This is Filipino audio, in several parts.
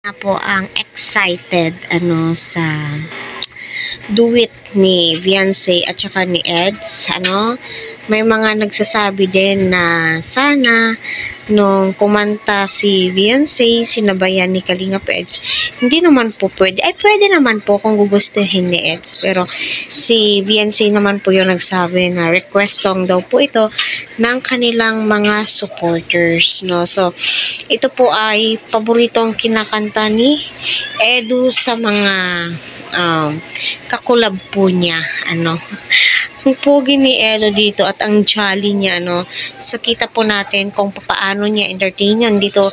Na po ang excited sa duet ni Beyonce at saka ni Eds. May mga nagsasabi din na sana nung kumanta si Beyonce, sinabayan ni Kalingap Eds. Hindi naman po pwede. Ay, pwede naman po kung gugustuhin ni Eds. Pero si Beyonce naman po yung nagsabi na request song daw po ito ng kanilang mga supporters. So, ito po ay paboritong kinakanta ni Edu sa mga kakulab po niya. Ang pogi ni Edu dito at ang jolly niya. So, kita po natin kung paano niya entertainan dito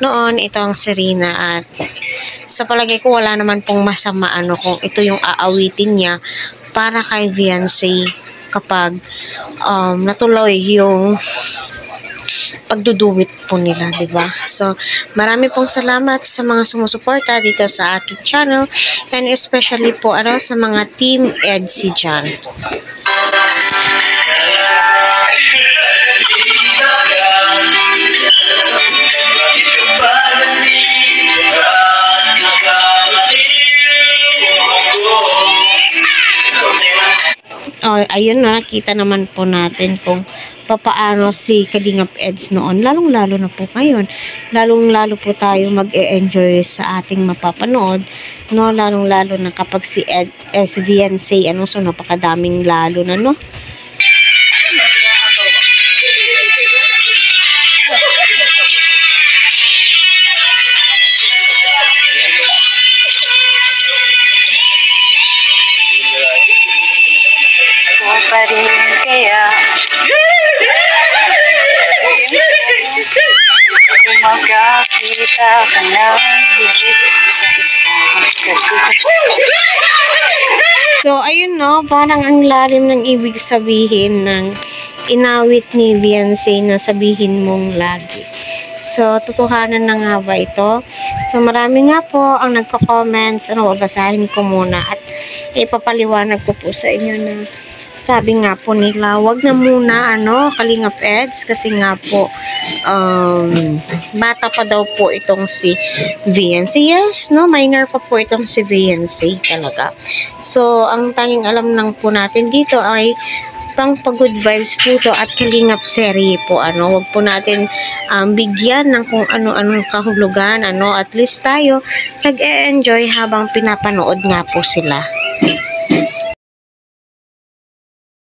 noon itong Serena. At sa palagay ko, wala naman pong masama kung ito yung aawitin niya para kay Beyonce kapag natuloy yung pagduduwit po nila, diba? So, marami pong salamat sa mga sumusuporta dito sa aking channel and especially po sa mga Team Edsy dyan. Ayun na, kita naman po natin kung papaano si Kalingap Eds noon. Lalong-lalo na po ngayon. Lalong-lalo po tayo mag-e-enjoy sa ating mapapanood. Lalong-lalo na kapag si Beyonce, so napakadaming lalo na, Kaya magkakita ka ng higit sa isang So, ayun parang ang lalim ng ibig sabihin ng inawit ni Beyonce na sabihin mong lagi. So, tutuhanan na nga ba ito? So, marami nga po ang nagko-comments. Babasahin ko muna at ipapaliwanag ko po sa inyo na sabi nga po nila, wag na muna Kalingap Eds kasi nga po bata pa daw po itong si Beyonce. Yes, minor pa po itong si Beyonce talaga. So, ang tanging alam lang po natin dito ay pang pag-good vibes po to at Kalingap serye po. Wag po natin bigyan ng kung ano-anong kahulugan. At least tayo nag-e-enjoy habang pinapanood nga po sila.